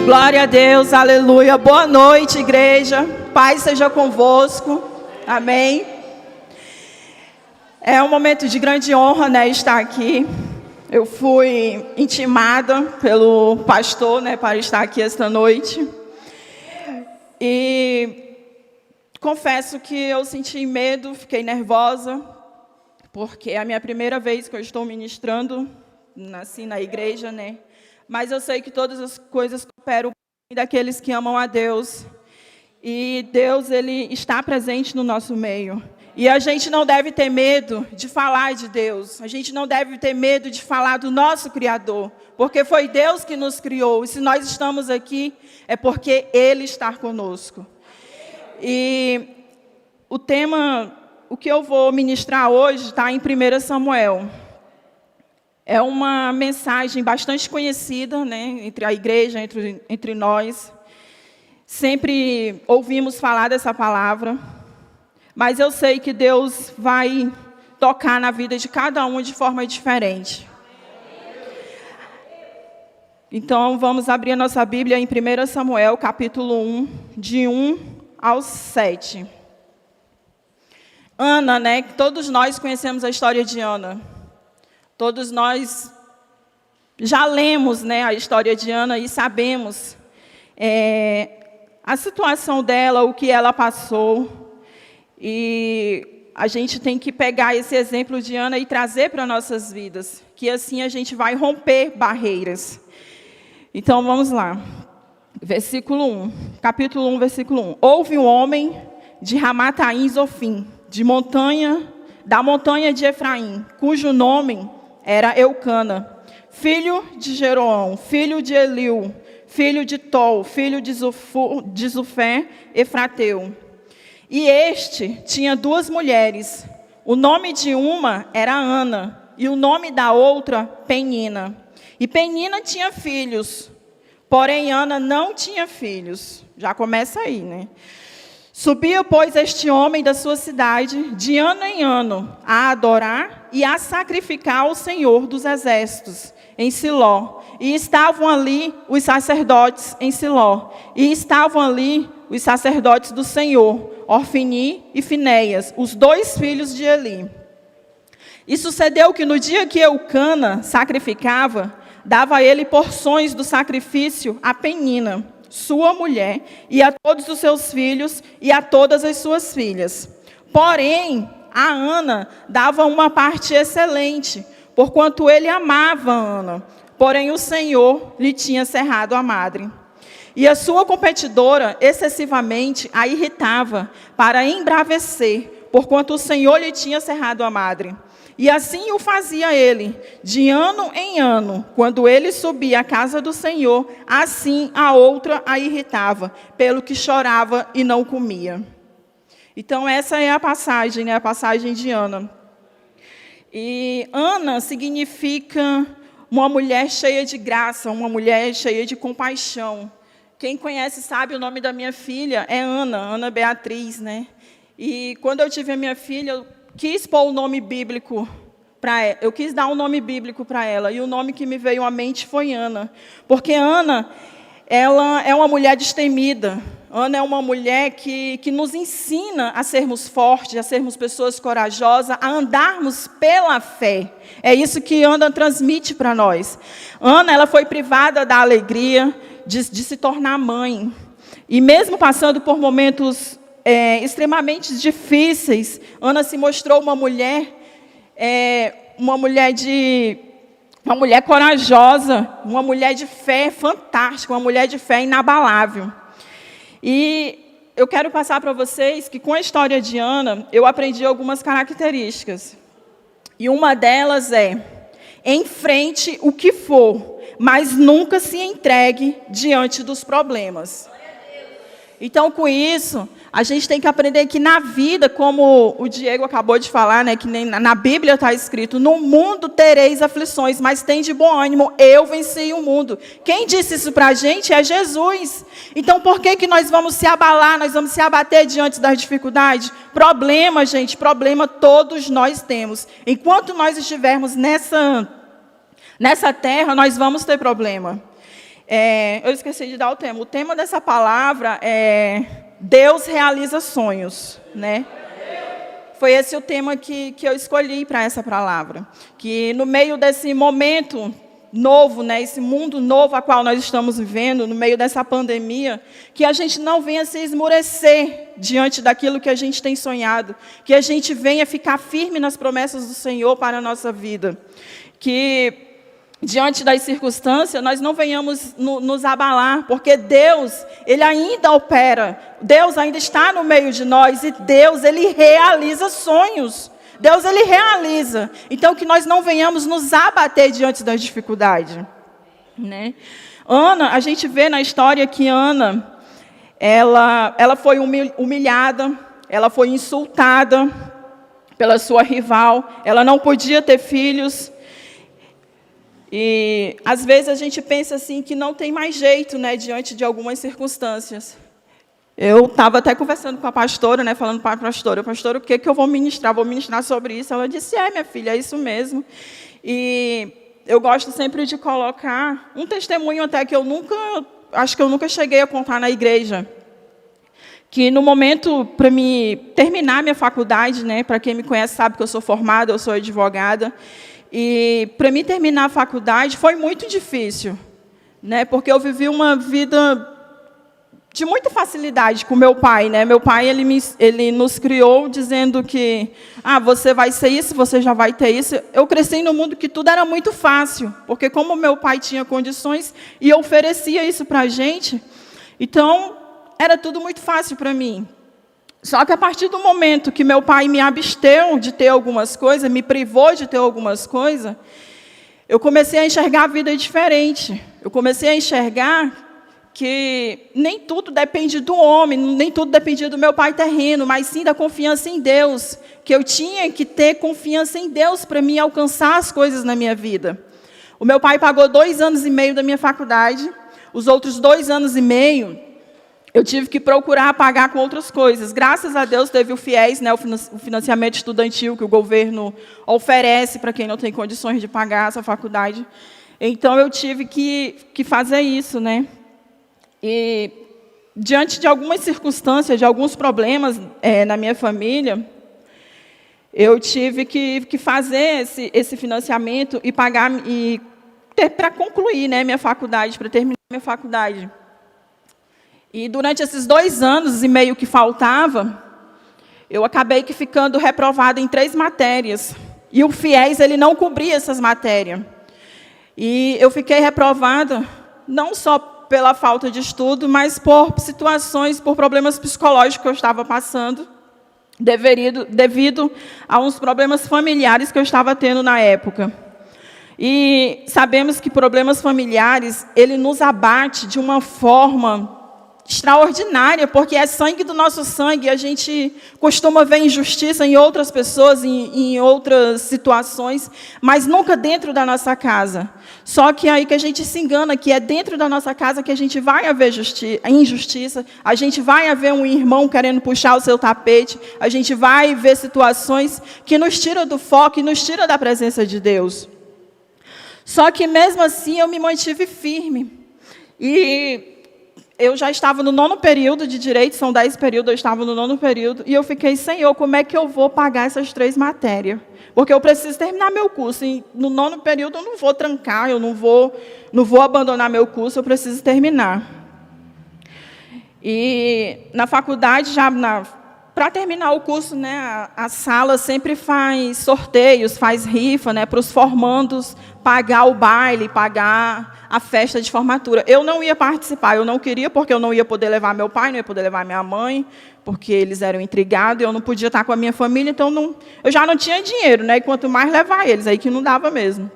Glória a Deus, aleluia. Boa noite, igreja. Paz seja convosco. Amém. É um momento de grande honra, né, estar aqui. Eu fui intimada pelo pastor, né, para estar aqui esta noite. E confesso que eu senti medo, fiquei nervosa, porque é a minha primeira vez que eu estou ministrando, assim, na igreja, né? Mas eu sei que todas as coisas cooperam daqueles que amam a Deus. E Deus, Ele está presente no nosso meio. E a gente não deve ter medo de falar de Deus. A gente não deve ter medo de falar do nosso Criador. Porque foi Deus que nos criou. E se nós estamos aqui, é porque Ele está conosco. E o tema, o que eu vou ministrar hoje, está em 1 Samuel. É uma mensagem bastante conhecida, né, entre a igreja, entre nós. Sempre ouvimos falar dessa palavra. Mas eu sei que Deus vai tocar na vida de cada um de forma diferente. Então, vamos abrir a nossa Bíblia em 1 Samuel, capítulo 1, de 1 ao 7. Ana, né? Todos nós conhecemos a história de Ana. Todos nós já lemos, né, a história de Ana e sabemos a situação dela, o que ela passou. E a gente tem que pegar esse exemplo de Ana e trazer para nossas vidas, que assim a gente vai romper barreiras. Então, vamos lá. Versículo 1, capítulo 1, versículo 1. Houve um homem de Ramataim Zofim, da montanha de Efraim, cujo nome era Eucana, filho de Jeroão, filho de Eliú, filho de Tol, filho de Zufé, Efrateu. E este tinha duas mulheres. O nome de uma era Ana, e o nome da outra, Penina. E Penina tinha filhos, porém Ana não tinha filhos. Já começa aí, né? Subia, pois, este homem da sua cidade, de ano em ano, a adorar e a sacrificar ao Senhor dos Exércitos, em Siló. E estavam ali os sacerdotes em Siló. E estavam ali os sacerdotes do Senhor, Orfini e Finéias, os dois filhos de Eli. E sucedeu que no dia que Eucana sacrificava, dava a ele porções do sacrifício a Penina, sua mulher, e a todos os seus filhos, e a todas as suas filhas. Porém, a Ana dava uma parte excelente, porquanto ele amava Ana. Porém, o Senhor lhe tinha cerrado a madre. E a sua competidora excessivamente a irritava, para embravecer, porquanto o Senhor lhe tinha cerrado a madre. E assim o fazia ele, de ano em ano, quando ele subia à casa do Senhor, assim a outra a irritava, pelo que chorava e não comia. Então essa é a passagem, né, a passagem de Ana. E Ana significa uma mulher cheia de graça, uma mulher cheia de compaixão. Quem conhece sabe o nome da minha filha é Ana Beatriz, né? E quando eu tive a minha filha, eu quis pôr o nome bíblico para ela. Eu quis dar um nome bíblico para ela. E o nome que me veio à mente foi Ana. Porque Ana, ela é uma mulher destemida. Ana é uma mulher que nos ensina a sermos fortes, a sermos pessoas corajosas, a andarmos pela fé. É isso que Ana transmite para nós. Ana, ela foi privada da alegria de se tornar mãe. E mesmo passando por momentos extremamente difíceis, Ana se mostrou uma mulher corajosa, uma mulher de fé fantástica, uma mulher de fé inabalável. E eu quero passar para vocês que com a história de Ana, eu aprendi algumas características. E uma delas é: enfrente o que for, mas nunca se entregue diante dos problemas. Então, com isso, a gente tem que aprender que na vida, como o Diego acabou de falar, né, que nem na Bíblia está escrito, no mundo tereis aflições, mas tem de bom ânimo, eu venci o mundo. Quem disse isso para a gente é Jesus. Então, por que nós vamos se abalar, nós vamos se abater diante das dificuldades? Problema, gente, problema todos nós temos. Enquanto nós estivermos nessa terra, nós vamos ter problema. Eu esqueci de dar o tema. O tema dessa palavra é Deus realiza sonhos, né? Foi esse o tema que eu escolhi para essa palavra. Que no meio desse momento novo, né, esse mundo novo a qual nós estamos vivendo, no meio dessa pandemia, que a gente não venha se esmorecer diante daquilo que a gente tem sonhado, que a gente venha ficar firme nas promessas do Senhor para a nossa vida. Que diante das circunstâncias, nós não venhamos nos abalar, porque Deus, Ele ainda opera, Deus ainda está no meio de nós, e Deus, Ele realiza sonhos, Deus, Ele realiza. Então, que nós não venhamos nos abater diante das dificuldades, né? Ana, a gente vê na história que Ana, ela foi humilhada, ela foi insultada pela sua rival, ela não podia ter filhos. E às vezes a gente pensa assim que não tem mais jeito, né, diante de algumas circunstâncias. Eu estava até conversando com a pastora, né, falando para a pastora, o que eu vou ministrar? Vou ministrar sobre isso. Ela disse, minha filha, é isso mesmo. E eu gosto sempre de colocar um testemunho até que acho que eu nunca cheguei a contar na igreja. Que no momento, para mim terminar minha faculdade, né, para quem me conhece sabe que eu sou formada, eu sou advogada. E para mim terminar a faculdade foi muito difícil, né? Porque eu vivi uma vida de muita facilidade com meu pai, né? Meu pai ele nos criou dizendo que você vai ser isso, você já vai ter isso. Eu cresci num mundo que tudo era muito fácil, porque como meu pai tinha condições e oferecia isso para a gente, então era tudo muito fácil para mim. Só que a partir do momento que meu pai me absteu de ter algumas coisas, me privou de ter algumas coisas, eu comecei a enxergar a vida diferente. Eu comecei a enxergar que nem tudo depende do homem, nem tudo dependia do meu pai terreno, mas sim da confiança em Deus. Que eu tinha que ter confiança em Deus para mim alcançar as coisas na minha vida. O meu pai pagou 2 anos e meio da minha faculdade, os outros 2 anos e meio... eu tive que procurar pagar com outras coisas. Graças a Deus teve o FIES, né, o financiamento estudantil que o governo oferece para quem não tem condições de pagar essa faculdade. Então, eu tive que fazer isso, né? E, diante de algumas circunstâncias, de alguns problemas na minha família, eu tive que fazer esse financiamento e pagar, e para concluir, né, minha faculdade, para terminar minha faculdade. E durante esses 2 anos e meio que faltava, eu acabei ficando reprovada em 3 matérias. E o FIES, ele não cobria essas matérias. E eu fiquei reprovada, não só pela falta de estudo, mas por situações, por problemas psicológicos que eu estava passando, devido a uns problemas familiares que eu estava tendo na época. E sabemos que problemas familiares, ele nos abate de uma forma extraordinária, porque é sangue do nosso sangue. A gente costuma ver injustiça em outras pessoas, em outras situações, mas nunca dentro da nossa casa. Só que é aí que a gente se engana, que é dentro da nossa casa que a gente vai haver injustiça, a gente vai haver um irmão querendo puxar o seu tapete, a gente vai ver situações que nos tiram do foco e nos tiram da presença de Deus. Só que mesmo assim eu me mantive firme. E eu já estava no 9º período de Direito, são 10 períodos, eu estava no 9º período, e eu fiquei, Senhor, como é que eu vou pagar essas 3 matérias? Porque eu preciso terminar meu curso, e no 9º período eu não vou trancar, eu não vou abandonar meu curso, eu preciso terminar. E na faculdade, para terminar o curso, né, a sala sempre faz sorteios, faz rifa, né, para os formandos pagar o baile, pagar a festa de formatura. Eu não ia participar, eu não queria, porque eu não ia poder levar meu pai, não ia poder levar minha mãe, porque eles eram intrigados, eu não podia estar com a minha família, então eu já não tinha dinheiro, né, e quanto mais levar eles, aí que não dava mesmo.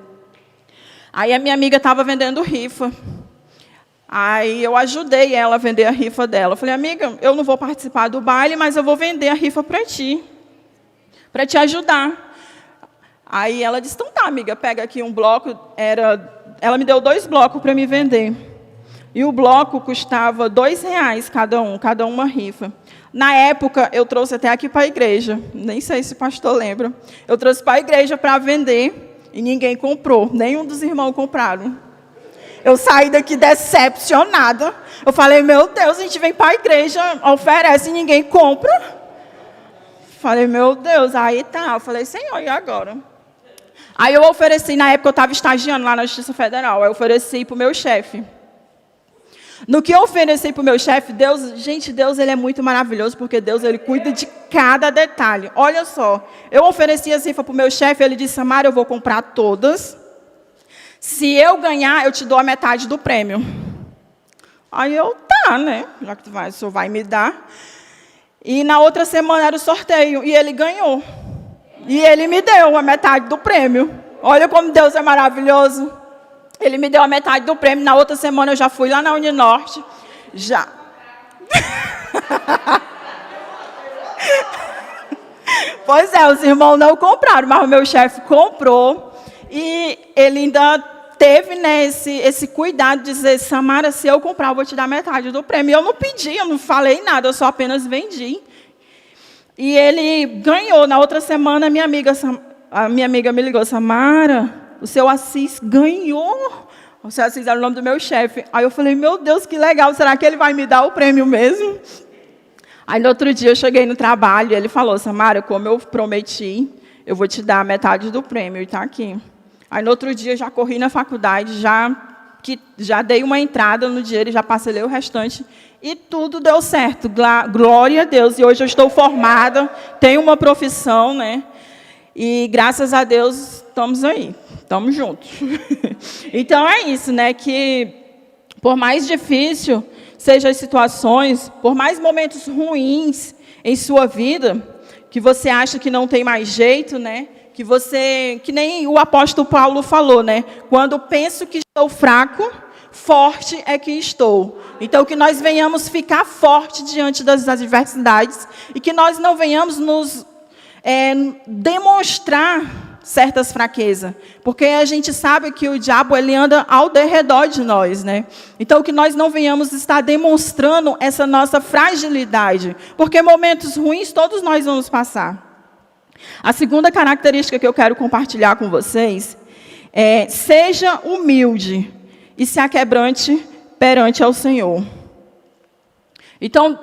Aí a minha amiga estava vendendo rifa. Aí eu ajudei ela a vender a rifa dela. Eu falei, amiga, eu não vou participar do baile, mas eu vou vender a rifa para te ajudar. Aí ela disse, então tá, amiga, pega aqui um bloco. Ela me deu 2 blocos para me vender. E o bloco custava R$2 cada uma rifa. Na época, eu trouxe até aqui para a igreja. Nem sei se o pastor lembra. Eu trouxe para a igreja para vender e ninguém comprou. Nenhum dos irmãos compraram. Eu saí daqui decepcionada. Eu falei, meu Deus, a gente vem para a igreja, oferece e ninguém compra. Falei, meu Deus, aí tá. Eu falei, Senhor, e agora? Aí eu ofereci, na época eu estava estagiando lá na Justiça Federal, aí eu ofereci para o meu chefe. No que eu ofereci para o meu chefe, Deus, gente, Deus ele é muito maravilhoso, porque Deus ele cuida de cada detalhe. Olha só, eu ofereci assim para o meu chefe, ele disse, Samara, eu vou comprar todas. Se eu ganhar, eu te dou a metade do prêmio. Aí eu, tá, né? Já que o senhor vai me dar. E na outra semana era o sorteio, e ele ganhou. E ele me deu a metade do prêmio. Olha como Deus é maravilhoso. Ele me deu a metade do prêmio. Na outra semana eu já fui lá na Uninorte. Já. Pois é, os irmãos não compraram, mas o meu chefe comprou. E ele ainda teve, né, esse cuidado de dizer, Samara, se eu comprar, eu vou te dar metade do prêmio. Eu não pedi, eu não falei nada, eu só apenas vendi. E ele ganhou. Na outra semana, a minha amiga me ligou, Samara, o seu Assis ganhou. O seu Assis era o nome do meu chefe. Aí eu falei, meu Deus, que legal, será que ele vai me dar o prêmio mesmo? Aí no outro dia eu cheguei no trabalho e ele falou, Samara, como eu prometi, eu vou te dar a metade do prêmio e está aqui. Aí no outro dia eu já corri na faculdade, já dei uma entrada no dinheiro, já parcelei o restante e tudo deu certo. Glória a Deus. E hoje eu estou formada, tenho uma profissão, né? E graças a Deus estamos aí, estamos juntos. Então é isso, né? Que por mais difícil sejam as situações, por mais momentos ruins em sua vida, que você acha que não tem mais jeito, né? Que nem o apóstolo Paulo falou, né? Quando penso que estou fraco, forte é que estou. Então, que nós venhamos ficar forte diante das adversidades e que nós não venhamos nos demonstrar certas fraquezas, porque a gente sabe que o diabo ele anda ao derredor de nós, né? Então, que nós não venhamos estar demonstrando essa nossa fragilidade, porque momentos ruins todos nós vamos passar. A segunda característica que eu quero compartilhar com vocês é: seja humilde e se aquebrante perante ao Senhor. Então,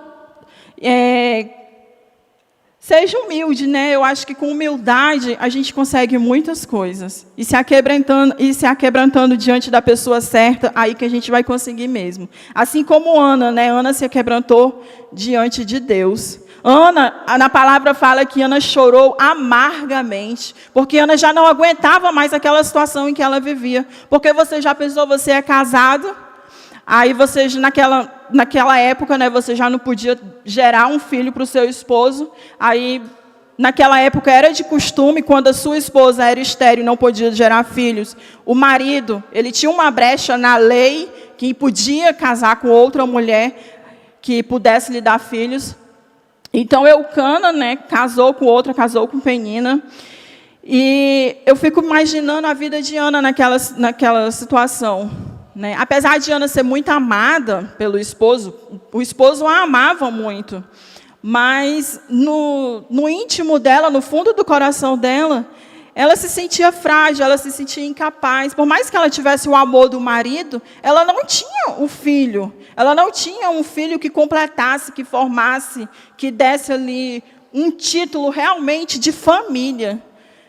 seja humilde, né? Eu acho que com humildade a gente consegue muitas coisas. E se aquebrantando diante da pessoa certa, aí que a gente vai conseguir mesmo. Assim como Ana, né? Ana se aquebrantou diante de Deus. Ana, na palavra fala que Ana chorou amargamente, porque Ana já não aguentava mais aquela situação em que ela vivia. Porque você já pensou, você é casado, aí você, naquela época, né, você já não podia gerar um filho para o seu esposo, aí, naquela época era de costume, quando a sua esposa era estéril e não podia gerar filhos, o marido, ele tinha uma brecha na lei, que podia casar com outra mulher, que pudesse lhe dar filhos. Então, Eucana, né, casou com Penina. E eu fico imaginando a vida de Ana naquela situação, né? Apesar de Ana ser muito amada pelo esposo, o esposo a amava muito. Mas no íntimo dela, no fundo do coração dela, ela se sentia frágil, ela se sentia incapaz. Por mais que ela tivesse o amor do marido, ela não tinha o filho. Ela não tinha um filho que completasse, que formasse, que desse ali um título realmente de família,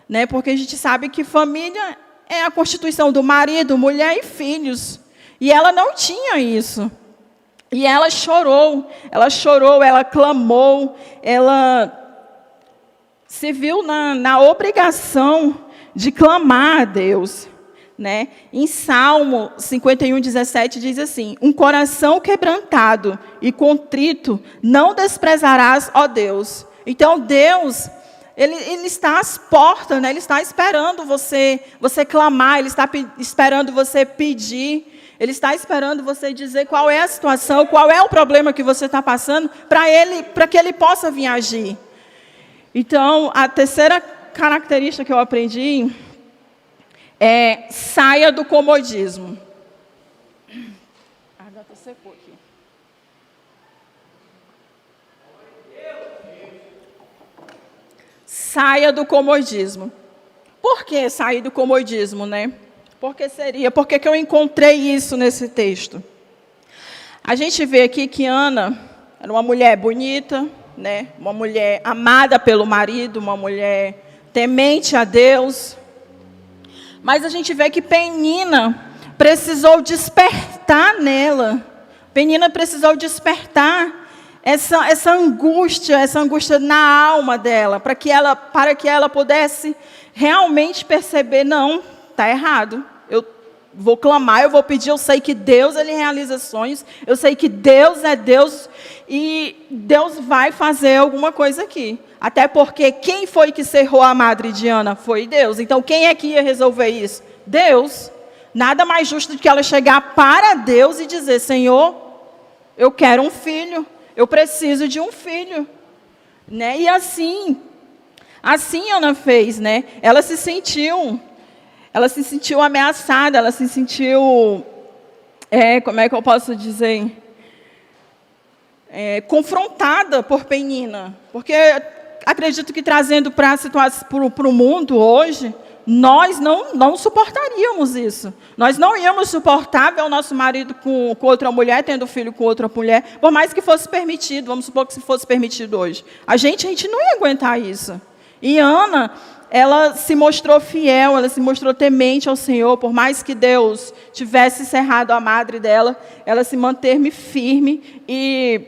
né? Porque a gente sabe que família é a constituição do marido, mulher e filhos. E ela não tinha isso. E ela chorou, ela clamou, ela se viu na obrigação de clamar a Deus, né? Em Salmo 51:17 diz assim: um coração quebrantado e contrito não desprezarás, ó Deus. Então Deus, ele está às portas, né? Ele está esperando você clamar, ele está esperando você pedir, ele está esperando você dizer qual é a situação, qual é o problema que você está passando, para que ele possa vir agir. Então, a terceira característica que eu aprendi é: saia do comodismo. A gata secou aqui. Saia do comodismo. Por que sair do comodismo, né? Por que seria? Por que eu encontrei isso nesse texto? A gente vê aqui que Ana era uma mulher bonita, né? Uma mulher amada pelo marido, uma mulher temente a Deus. Mas a gente vê que Penina precisou despertar nela. Penina precisou despertar essa angústia na alma dela, para que ela pudesse realmente perceber, não, está errado. Eu vou clamar, eu vou pedir, eu sei que Deus, Ele realiza sonhos, eu sei que Deus é Deus, e Deus vai fazer alguma coisa aqui. Até porque quem foi que cerrou a madre de Ana? Foi Deus. Então quem é que ia resolver isso? Deus. Nada mais justo do que ela chegar para Deus e dizer, Senhor, eu quero um filho, eu preciso de um filho. Né? E assim Ana fez, né? Ela se sentiu ameaçada, ela se sentiu, como é que eu posso dizer? Confrontada por Penina. Porque acredito que trazendo para o mundo hoje, nós não suportaríamos isso. Nós não íamos suportar ver o nosso marido com outra mulher, tendo filho com outra mulher, por mais que fosse permitido, vamos supor que se fosse permitido hoje. A gente não ia aguentar isso. E Ana, ela se mostrou fiel, ela se mostrou temente ao Senhor, por mais que Deus tivesse cerrado a madre dela, ela se manteve firme e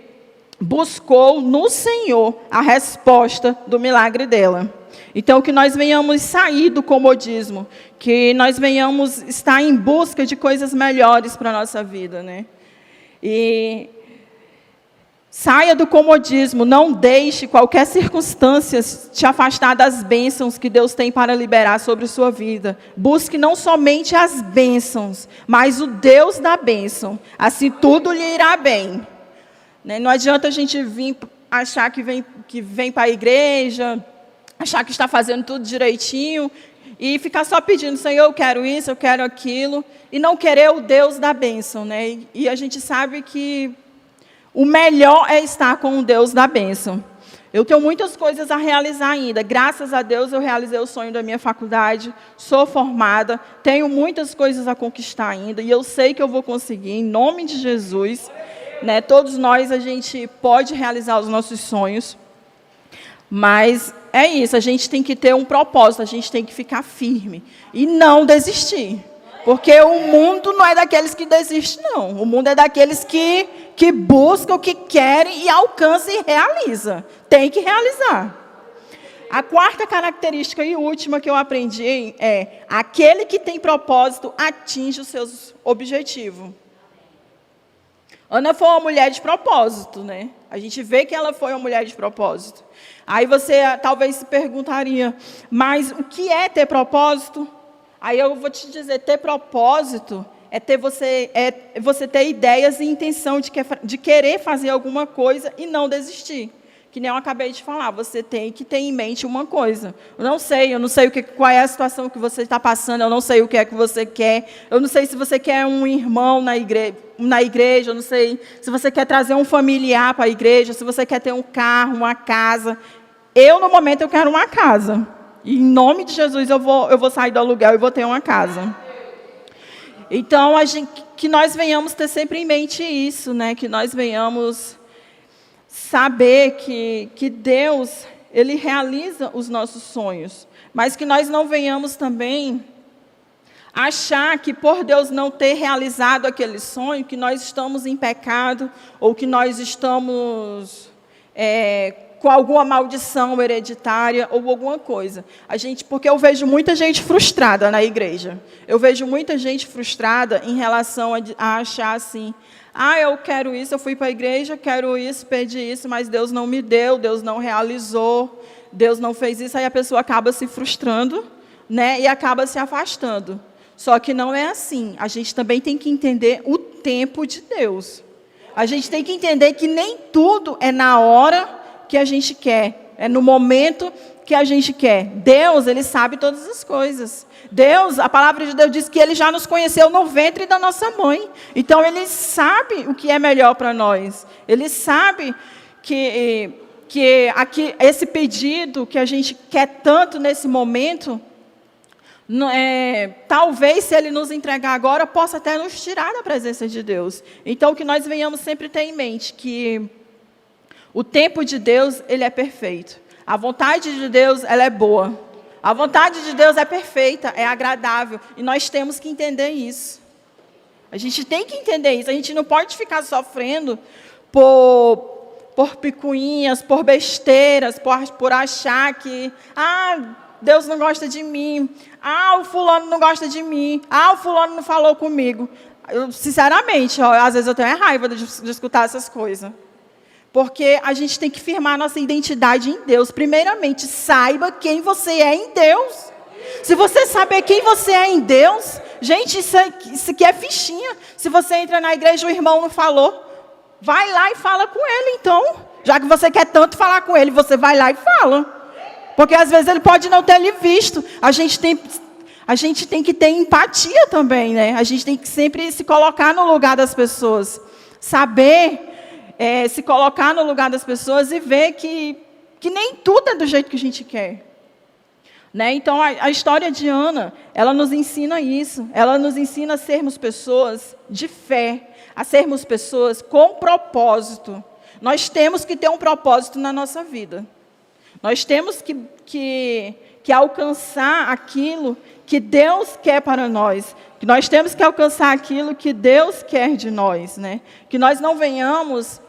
buscou no Senhor a resposta do milagre dela. Então, que nós venhamos sair do comodismo, que nós venhamos estar em busca de coisas melhores para a nossa vida, né? E saia do comodismo, não deixe qualquer circunstância te afastar das bênçãos que Deus tem para liberar sobre a sua vida. Busque não somente as bênçãos, mas o Deus da bênção. Assim tudo lhe irá bem. Não adianta a gente vir achar que vem para a igreja, achar que está fazendo tudo direitinho e ficar só pedindo, Senhor, eu quero isso, eu quero aquilo, e não querer o Deus da bênção, né? E a gente sabe que o melhor é estar com o Deus da bênção. Eu tenho muitas coisas a realizar ainda. Graças a Deus eu realizei o sonho da minha faculdade, sou formada, tenho muitas coisas a conquistar ainda, e eu sei que eu vou conseguir, em nome de Jesus. Né? Todos nós, a gente pode realizar os nossos sonhos, mas é isso, a gente tem que ter um propósito, a gente tem que ficar firme e não desistir. Porque o mundo não é daqueles que desistem, não. O mundo é daqueles que buscam, que querem e alcançam e realizam. Tem que realizar. A quarta característica e última que eu aprendi é: aquele que tem propósito atinge os seus objetivos. Ana foi uma mulher de propósito, né? A gente vê que ela foi uma mulher de propósito. Aí você talvez se perguntaria, mas o que é ter propósito? Aí eu vou te dizer, ter propósito é você ter ideias e intenção de querer fazer alguma coisa e não desistir. Que nem eu acabei de falar, você tem que ter em mente uma coisa. Eu não sei qual é a situação que você está passando, eu não sei o que é que você quer, eu não sei se você quer um irmão na igreja, eu não sei se você quer trazer um familiar para a igreja, se você quer ter um carro, uma casa. No momento, eu quero uma casa. E, em nome de Jesus, eu vou sair do aluguel e vou ter uma casa. Então, que nós venhamos ter sempre em mente isso, né? Que nós venhamos saber que Deus, Ele realiza os nossos sonhos, mas que nós não venhamos também achar que por Deus não ter realizado aquele sonho, que nós estamos em pecado, ou que nós estamos com alguma maldição hereditária, ou alguma coisa. Porque eu vejo muita gente frustrada na igreja. Eu vejo muita gente frustrada em relação a achar assim, eu quero isso, eu fui para a igreja, quero isso, pedi isso, mas Deus não me deu, Deus não realizou, Deus não fez isso, aí a pessoa acaba se frustrando, né, e acaba se afastando. Só que não é assim. A gente também tem que entender o tempo de Deus. A gente tem que entender que nem tudo é na hora que a gente quer, é no momento que a gente quer. Deus, Ele sabe todas as coisas. Deus, a palavra de Deus diz que Ele já nos conheceu no ventre da nossa mãe. Então, Ele sabe o que é melhor para nós. Ele sabe que aqui, esse pedido que a gente quer tanto nesse momento, Talvez, se Ele nos entregar agora, possa até nos tirar da presença de Deus. Então, que nós venhamos sempre ter em mente que o tempo de Deus, Ele é perfeito. A vontade de Deus, ela é boa. A vontade de Deus é perfeita, é agradável. E nós temos que entender isso. A gente tem que entender isso. A gente não pode ficar sofrendo por picuinhas, por besteiras, por achar que... Deus não gosta de mim. O fulano não gosta de mim. O fulano não falou comigo. Sinceramente, às vezes eu tenho raiva de escutar essas coisas. Porque a gente tem que firmar nossa identidade em Deus. Primeiramente, saiba quem você é em Deus. Se você saber quem você é em Deus, gente, isso aqui é fichinha. Se você entra na igreja e o irmão não falou, vai lá e fala com ele, então. Já que você quer tanto falar com ele, você vai lá e fala. Porque às vezes ele pode não ter lhe visto. A gente tem que ter empatia também, né? A gente tem que sempre se colocar no lugar das pessoas. Saber se colocar no lugar das pessoas e ver que nem tudo é do jeito que a gente quer. Né? Então, a história de Ana, ela nos ensina isso. Ela nos ensina a sermos pessoas de fé, a sermos pessoas com propósito. Nós temos que ter um propósito na nossa vida. Nós temos que alcançar aquilo que Deus quer para nós. Que nós temos que alcançar aquilo que Deus quer de nós. Né? Que nós não venhamos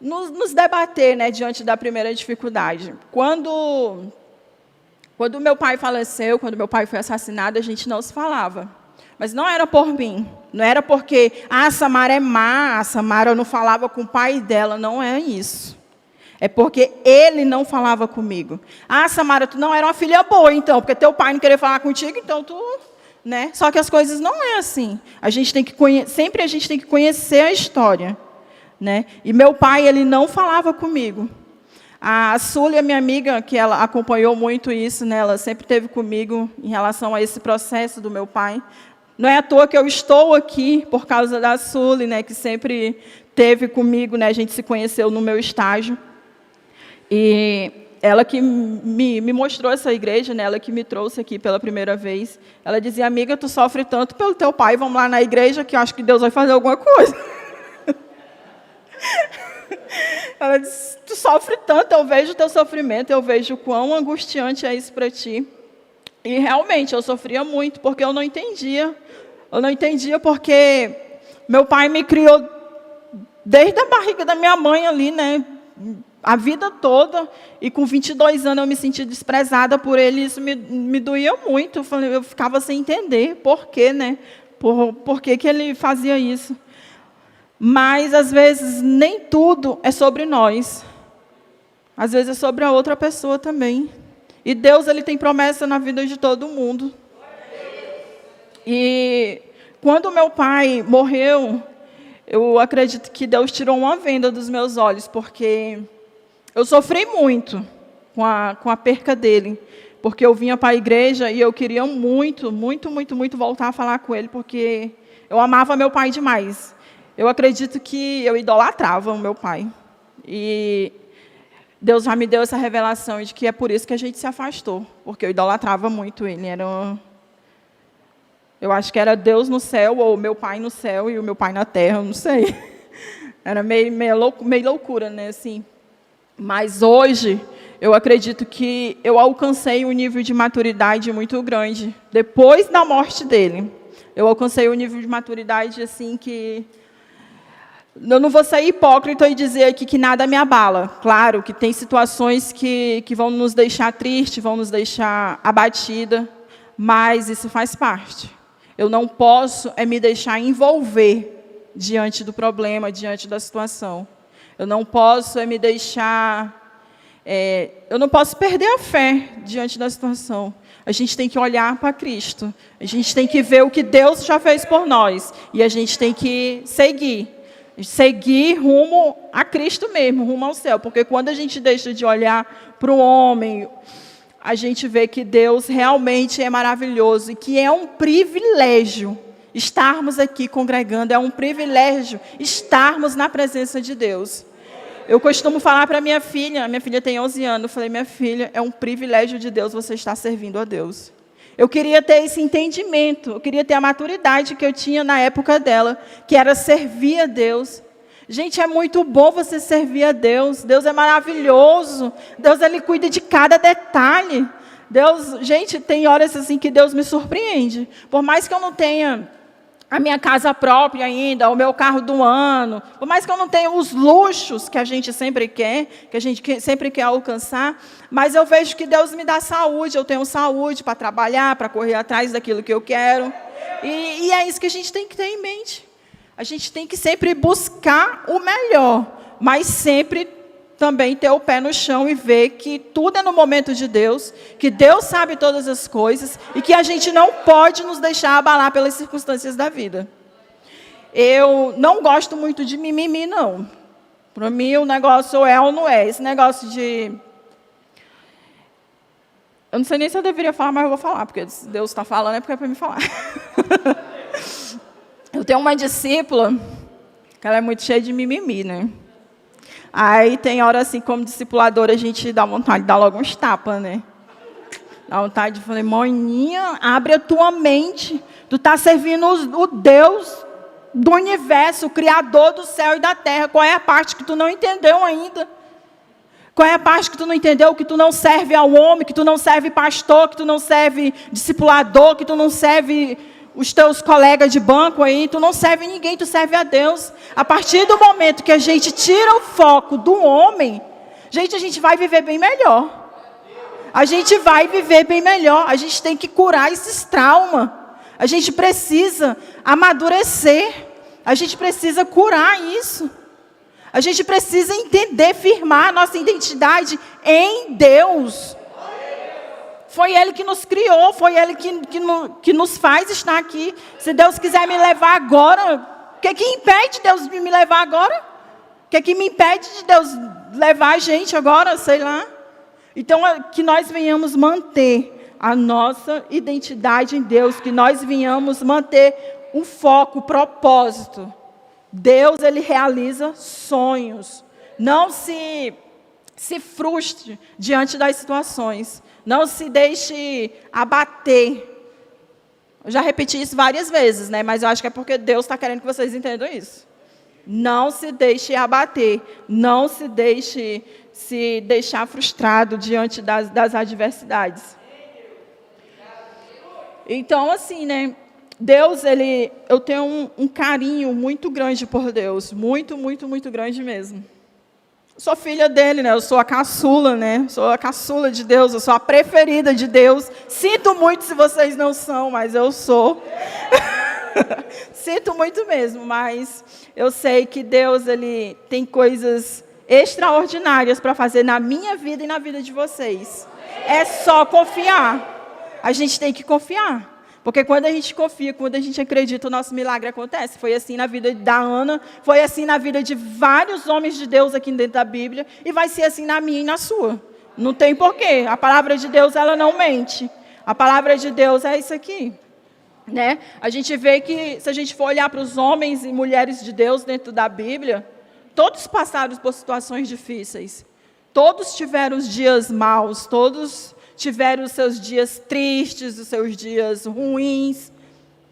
nos debater, né, diante da primeira dificuldade. Quando meu pai faleceu, quando meu pai foi assassinado, a gente não se falava. Mas não era por mim. Não era porque, a Samara é má, a Samara não falava com o pai dela. Não é isso. É porque ele não falava comigo. Samara, tu não era uma filha boa, então, porque teu pai não queria falar contigo, então tu... Né? Só que as coisas não é assim. Sempre a gente tem que conhecer a história. Né? E meu pai, ele não falava comigo. A Súlia, minha amiga, que ela acompanhou muito isso, né? Ela sempre esteve comigo em relação a esse processo do meu pai. Não é à toa que eu estou aqui por causa da Súlia, né? Que sempre esteve comigo, né? A gente se conheceu no meu estágio. E ela que me mostrou essa igreja, né? Ela que me trouxe aqui pela primeira vez. Ela dizia, amiga, tu sofre tanto pelo teu pai, vamos lá na igreja que eu acho que Deus vai fazer alguma coisa. Ela disse, tu sofre tanto, eu vejo o teu sofrimento, eu vejo o quão angustiante é isso para ti. E realmente, eu sofria muito, porque eu não entendia. Eu não entendia porque meu pai me criou desde a barriga da minha mãe ali, né? A vida toda. E com 22 anos eu me senti desprezada por ele, isso me doía muito. Eu ficava sem entender por quê, né? Por que ele fazia isso. Mas, às vezes, nem tudo é sobre nós. Às vezes é sobre a outra pessoa também. E Deus, Ele tem promessa na vida de todo mundo. E quando meu pai morreu, eu acredito que Deus tirou uma venda dos meus olhos, porque eu sofri muito com a perca dele. Porque eu vinha para a igreja e eu queria muito, muito, muito, muito voltar a falar com ele, porque eu amava meu pai demais. Eu acredito que eu idolatrava o meu pai. E Deus já me deu essa revelação de que é por isso que a gente se afastou. Porque eu idolatrava muito ele. Eu acho que era Deus no céu, ou meu pai no céu e o meu pai na terra, eu não sei. Era meio loucura, né? Assim. Mas hoje, eu acredito que eu alcancei um nível de maturidade muito grande. Depois da morte dele, eu alcancei um nível de maturidade assim que... Eu não vou ser hipócrita e dizer aqui que nada me abala. Claro que tem situações que vão nos deixar tristes, vão nos deixar abatida, mas isso faz parte. Eu não posso me deixar envolver diante do problema, diante da situação. Eu não posso me deixar... eu não posso perder a fé diante da situação. A gente tem que olhar para Cristo. A gente tem que ver o que Deus já fez por nós. E a gente tem que seguir rumo a Cristo mesmo, rumo ao céu. Porque quando a gente deixa de olhar para o homem, a gente vê que Deus realmente é maravilhoso e que é um privilégio estarmos aqui congregando, é um privilégio estarmos na presença de Deus. Eu costumo falar para minha filha tem 11 anos, eu falei, minha filha, é um privilégio de Deus você estar servindo a Deus. Eu queria ter esse entendimento, eu queria ter a maturidade que eu tinha na época dela, que era servir a Deus. Gente, é muito bom você servir a Deus. Deus é maravilhoso. Deus, Ele cuida de cada detalhe. Deus, gente, tem horas assim que Deus me surpreende. Por mais que eu não tenha a minha casa própria ainda, o meu carro do ano, por mais que eu não tenha os luxos que a gente sempre quer, que a gente sempre quer alcançar, mas eu vejo que Deus me dá saúde, eu tenho saúde para trabalhar, para correr atrás daquilo que eu quero. E é isso que a gente tem que ter em mente. A gente tem que sempre buscar o melhor, mas sempre também ter o pé no chão e ver que tudo é no momento de Deus, que Deus sabe todas as coisas e que a gente não pode nos deixar abalar pelas circunstâncias da vida. Eu não gosto muito de mimimi, não. Para mim, o negócio é ou não é. Esse negócio de... Eu não sei nem se eu deveria falar, mas eu vou falar, porque se Deus está falando é porque é para me falar. Eu tenho uma discípula, que ela é muito cheia de mimimi, né? Aí tem hora assim, como discipuladora, a gente dá vontade de dar logo uns tapas, né? Dá vontade de falar, moninha, abre a tua mente. Tu está servindo o Deus do universo, o Criador do céu e da terra. Qual é a parte que tu não entendeu ainda? Qual é a parte que tu não entendeu? Que tu não serve ao homem, que tu não serve pastor, que tu não serve discipulador, que tu não serve os teus colegas de banco aí, tu não serve ninguém, tu serve a Deus. A partir do momento que a gente tira o foco do homem, gente, a gente vai viver bem melhor. A gente vai viver bem melhor. A gente tem que curar esses traumas. A gente precisa amadurecer. A gente precisa curar isso. A gente precisa entender, firmar a nossa identidade em Deus. Foi Ele que nos criou, foi Ele que nos faz estar aqui. Se Deus quiser me levar agora, o que impede Deus de me levar agora? O que me impede de Deus levar a gente agora, sei lá? Então, que nós venhamos manter a nossa identidade em Deus, que nós venhamos manter um foco, um propósito. Deus, Ele realiza sonhos. Não se frustre diante das situações. Não se deixe abater. Eu já repeti isso várias vezes, né? Mas eu acho que é porque Deus está querendo que vocês entendam isso. Não se deixe abater. Não se deixar frustrado diante das adversidades. Então, assim, né? Deus, eu tenho um carinho muito grande por Deus. Muito, muito, muito grande mesmo. Sou filha dele, né? Eu sou a caçula, né? Sou a caçula de Deus, eu sou a preferida de Deus. Sinto muito se vocês não são, mas eu sou. Sinto muito mesmo, mas eu sei que Deus, Ele tem coisas extraordinárias para fazer na minha vida e na vida de vocês. É só confiar. A gente tem que confiar. Porque quando a gente confia, quando a gente acredita, o nosso milagre acontece. Foi assim na vida da Ana, foi assim na vida de vários homens de Deus aqui dentro da Bíblia, e vai ser assim na minha e na sua. Não tem porquê. A palavra de Deus, ela não mente. A palavra de Deus é isso aqui. Né? A gente vê que, se a gente for olhar para os homens e mulheres de Deus dentro da Bíblia, todos passaram por situações difíceis. Todos tiveram os dias maus, todos tiveram os seus dias tristes, os seus dias ruins.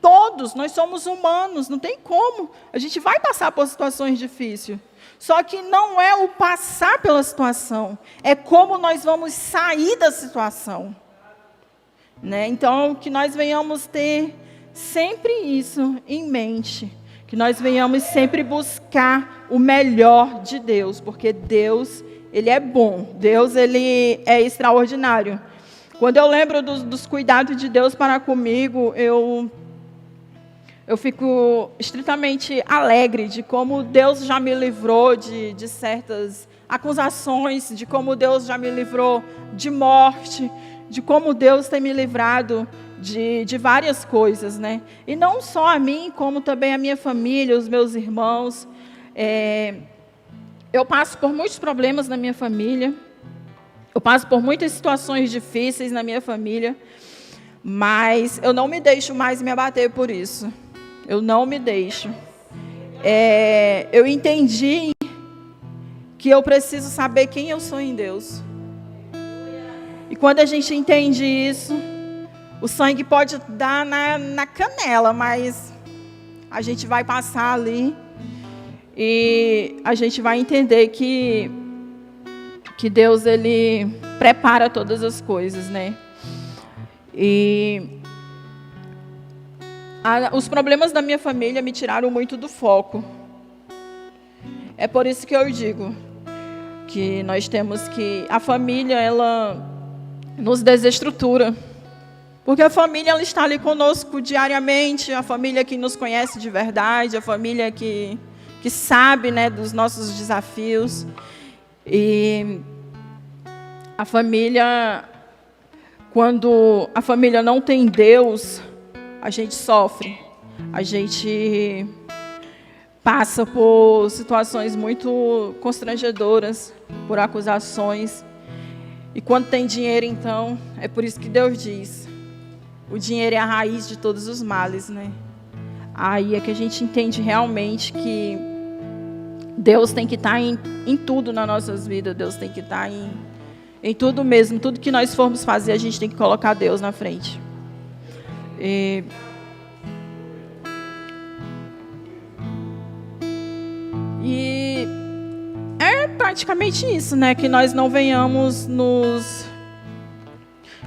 Todos, nós somos humanos, não tem como. A gente vai passar por situações difíceis. Só que não é o passar pela situação, é como nós vamos sair da situação. Né? Então, que nós venhamos ter sempre isso em mente. Que nós venhamos sempre buscar o melhor de Deus, porque Deus, Ele é bom. Deus, Ele é extraordinário. Quando eu lembro dos cuidados de Deus para comigo, eu fico estritamente alegre de como Deus já me livrou de certas acusações, de como Deus já me livrou de morte, de como Deus tem me livrado de várias coisas, né? E não só a mim, como também a minha família, os meus irmãos. Eu passo por muitos problemas na minha família. Eu passo por muitas situações difíceis na minha família, mas eu não me deixo mais me abater por isso. Eu não me deixo. Eu entendi que eu preciso saber quem eu sou em Deus. E quando a gente entende isso, o sangue pode dar na canela, mas a gente vai passar ali e a gente vai entender que Deus, Ele prepara todas as coisas, né? E os problemas da minha família me tiraram muito do foco. É por isso que eu digo que nós temos que... A família, ela nos desestrutura. Porque a família, ela está ali conosco diariamente, a família que nos conhece de verdade, a família que sabe, né, dos nossos desafios. E a família, quando a família não tem Deus, a gente sofre, a gente passa por situações muito constrangedoras, por acusações. E quando tem dinheiro, então, é por isso que Deus diz: o dinheiro é a raiz de todos os males, né? Aí é que a gente entende realmente que Deus tem que estar em tudo nas nossas vidas. Deus tem que estar em tudo mesmo. Tudo que nós formos fazer, a gente tem que colocar Deus na frente. E é praticamente isso, né? Que nós não venhamos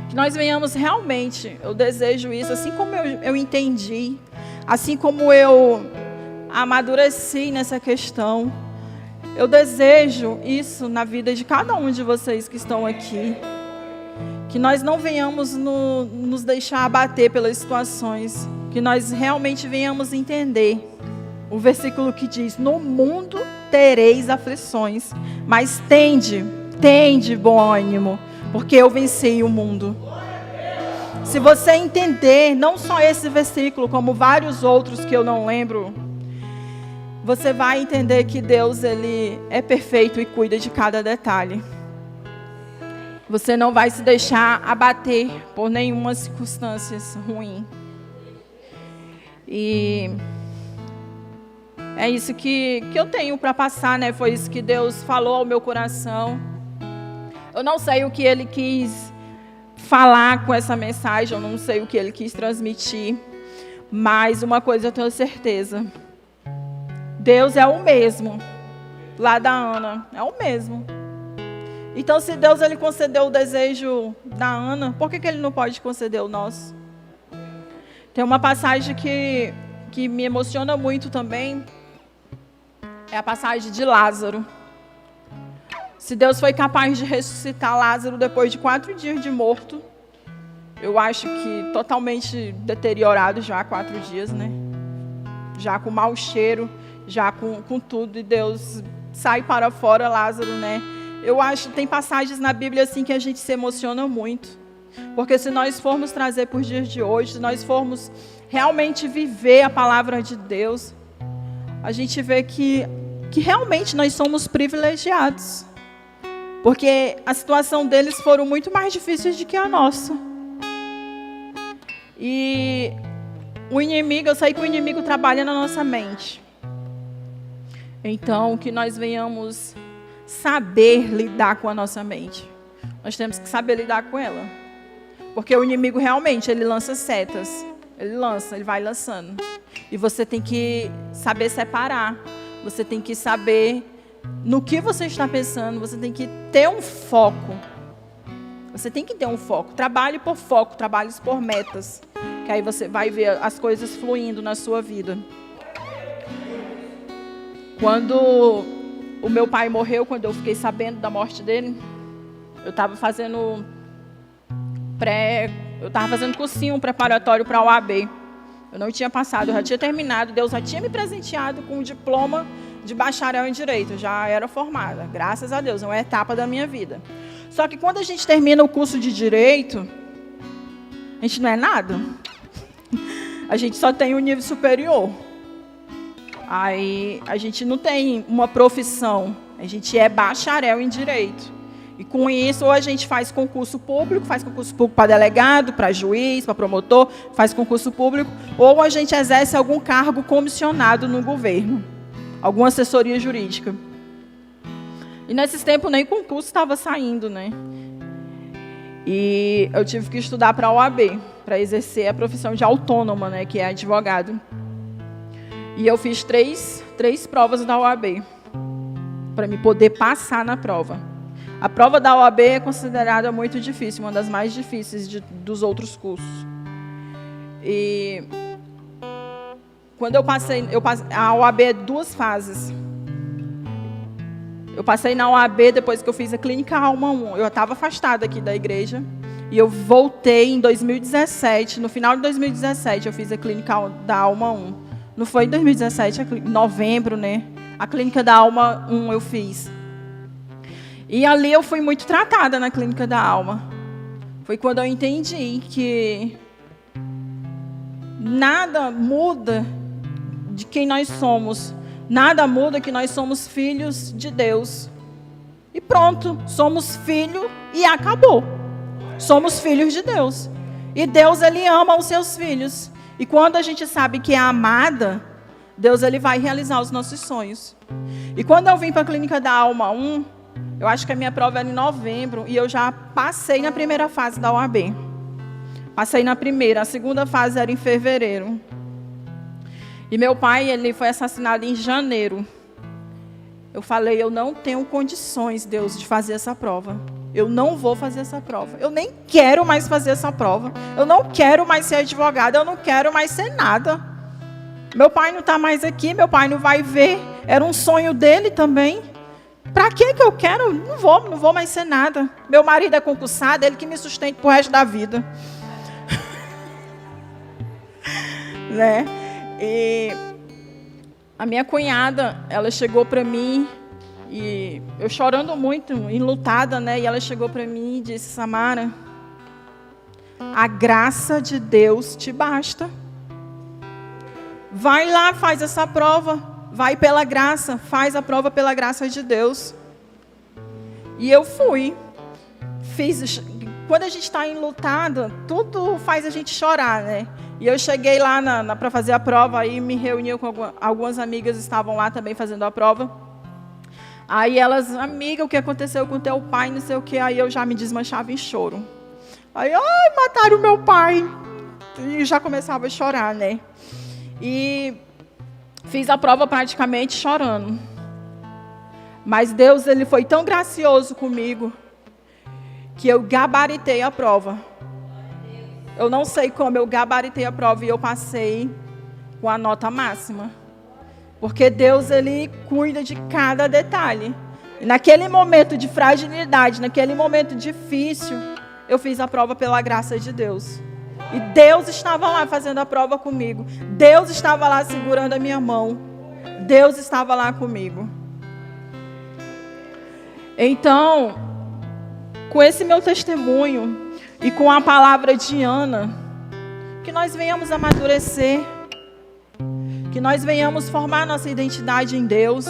que nós venhamos realmente, eu desejo isso, assim como eu entendi, assim como eu amadureci nessa questão, eu desejo isso na vida de cada um de vocês que estão aqui. Que nós não venhamos nos deixar abater pelas situações, que nós realmente venhamos entender o versículo que diz: no mundo tereis aflições, mas tende bom ânimo, porque eu venci o mundo. Se você entender, não só esse versículo, como vários outros que eu não lembro, você vai entender que Deus, Ele é perfeito e cuida de cada detalhe. Você não vai se deixar abater por nenhuma circunstância ruim. E é isso que eu tenho para passar, né? Foi isso que Deus falou ao meu coração. Eu não sei o que Ele quis falar com essa mensagem, eu não sei o que Ele quis transmitir, mas uma coisa eu tenho certeza: Deus é o mesmo. Lá da Ana, é o mesmo. Então, se Deus, Ele concedeu o desejo da Ana, por que Ele não pode conceder o nosso? Tem uma passagem que me emociona muito também, é a passagem de Lázaro. Se Deus foi capaz de ressuscitar Lázaro depois de 4 dias de morto, eu acho que totalmente deteriorado já há 4 dias, né? Já com mau cheiro, já com tudo, e Deus sai para fora Lázaro, né? Eu acho que tem passagens na Bíblia assim que a gente se emociona muito. Porque se nós formos trazer para os dias de hoje, se nós formos realmente viver a palavra de Deus, a gente vê que realmente nós somos privilegiados. Porque a situação deles foram muito mais difíceis do que a nossa. E o inimigo, eu sei que o inimigo trabalha na nossa mente. Então, que nós venhamos saber lidar com a nossa mente. Nós temos que saber lidar com ela. Porque o inimigo realmente, ele lança setas. Ele vai lançando. E você tem que saber separar. Você tem que saber no que você está pensando. Você tem que ter um foco. Você tem que ter um foco. Trabalhe por foco, trabalhe por metas. Que aí você vai ver as coisas fluindo na sua vida. Quando o meu pai morreu, quando eu fiquei sabendo da morte dele, eu estava fazendo cursinho preparatório para a OAB. Eu não tinha passado, eu já tinha terminado. Deus já tinha me presenteado com um diploma de bacharel em Direito. Eu já era formada, graças a Deus, é uma etapa da minha vida. Só que quando a gente termina o curso de Direito, a gente não é nada. A gente só tem o nível superior. Aí a gente não tem uma profissão, a gente é bacharel em Direito. E com isso, ou a gente faz concurso público para delegado, para juiz, para promotor, faz concurso público, ou a gente exerce algum cargo comissionado no governo, alguma assessoria jurídica. E nesses tempos nem concurso estava saindo, né? E eu tive que estudar para a OAB, para exercer a profissão de autônoma, né, que é advogado. E eu fiz três provas da OAB, para me poder passar na prova. A prova da OAB é considerada muito difícil, uma das mais difíceis dos outros cursos. E quando eu passei, a OAB é 2 fases. Eu passei na OAB depois que eu fiz a Clínica Alma 1. Eu estava afastada aqui da igreja. E eu voltei em 2017. No final de 2017, eu fiz a Clínica da Alma 1. Não foi em 2017, em novembro, né? A Clínica da Alma 1 eu fiz. E ali eu fui muito tratada na Clínica da Alma. Foi quando eu entendi que nada muda de quem nós somos. Nada muda que nós somos filhos de Deus. E pronto, somos filhos e acabou. Somos filhos de Deus. E Deus, Ele ama os seus filhos. E quando a gente sabe que é amada, Deus, Ele vai realizar os nossos sonhos. E quando eu vim para a Clínica da Alma 1, eu acho que a minha prova era em novembro, e eu já passei na primeira fase da OAB. Passei na primeira, a segunda fase era em fevereiro. E meu pai, ele foi assassinado em janeiro. Eu falei, eu não tenho condições, Deus, de fazer essa prova. Eu não vou fazer essa prova. Eu nem quero mais fazer essa prova. Eu não quero mais ser advogada. Eu não quero mais ser nada. Meu pai não está mais aqui. Meu pai não vai ver. Era um sonho dele também. Para que eu quero? Não vou mais ser nada. Meu marido é concursado. Ele que me sustenta pro resto da vida. Né? E a minha cunhada, ela chegou para mim, e eu chorando muito, enlutada, né? E ela chegou para mim e disse, Samara, a graça de Deus te basta. Vai lá, faz essa prova, vai pela graça, faz a prova pela graça de Deus. E eu fui, fiz. Quando a gente está enlutada, tudo faz a gente chorar, né? E eu cheguei lá para fazer a prova, aí me reuni com algumas amigas que estavam lá também fazendo a prova. Aí elas, amiga, o que aconteceu com teu pai, não sei o que, aí eu já me desmanchava em choro. Aí, ai, mataram meu pai. E já começava a chorar, né? E fiz a prova praticamente chorando. Mas Deus, Ele foi tão gracioso comigo, que eu gabaritei a prova. Eu não sei como eu gabaritei a prova e eu passei com a nota máxima. Porque Deus, Ele cuida de cada detalhe. E naquele momento de fragilidade, naquele momento difícil, eu fiz a prova pela graça de Deus. E Deus estava lá fazendo a prova comigo. Deus estava lá segurando a minha mão. Deus estava lá comigo. Então, com esse meu testemunho e com a palavra de Ana, que nós venhamos amadurecer, que nós venhamos formar nossa identidade em Deus,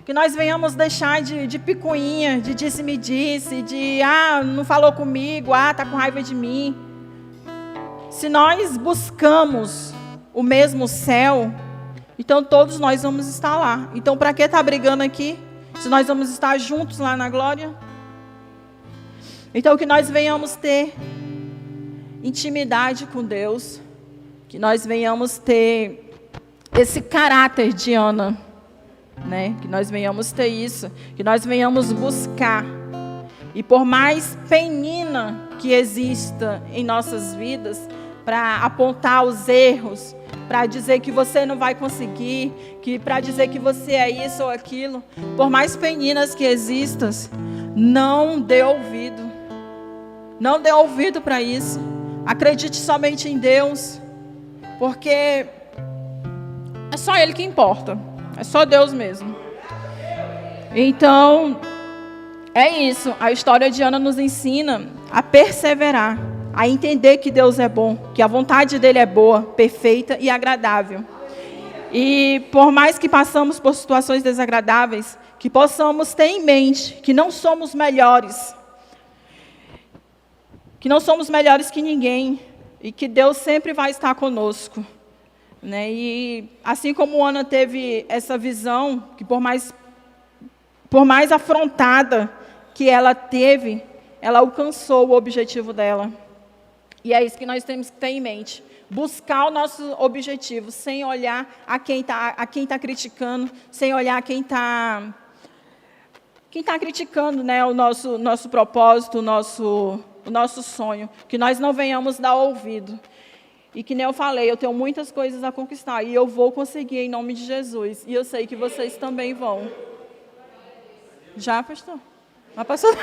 que nós venhamos deixar de picuinha, de disse-me-disse, de não falou comigo, está com raiva de mim. Se nós buscamos o mesmo céu, então todos nós vamos estar lá. Então para que estar brigando aqui, se nós vamos estar juntos lá na glória? Então que nós venhamos ter intimidade com Deus, que nós venhamos ter esse caráter de Ana, né? Que nós venhamos ter isso, que nós venhamos buscar. E por mais penina que exista em nossas vidas, para apontar os erros, para dizer que você não vai conseguir, para dizer que você é isso ou aquilo, por mais peninas que existam, não dê ouvido. Não dê ouvido para isso. Acredite somente em Deus, porque é só Ele que importa. É só Deus mesmo. Então, é isso. A história de Ana nos ensina a perseverar, a entender que Deus é bom, que a vontade dEle é boa, perfeita e agradável. E por mais que passamos por situações desagradáveis, que possamos ter em mente que não somos melhores, que não somos melhores que ninguém, e que Deus sempre vai estar conosco, né? E assim como Ana teve essa visão, que por mais Por mais afrontada que ela teve, ela alcançou o objetivo dela. E é isso que nós temos que ter em mente. Buscar o nosso objetivo, sem olhar a quem tá criticando, sem olhar quem está criticando, né, o nosso propósito, o nosso sonho. Que nós não venhamos dar ouvido. E que nem eu falei, eu tenho muitas coisas a conquistar. E eu vou conseguir em nome de Jesus. E eu sei que vocês também vão. Já, pastor? Mas pastor...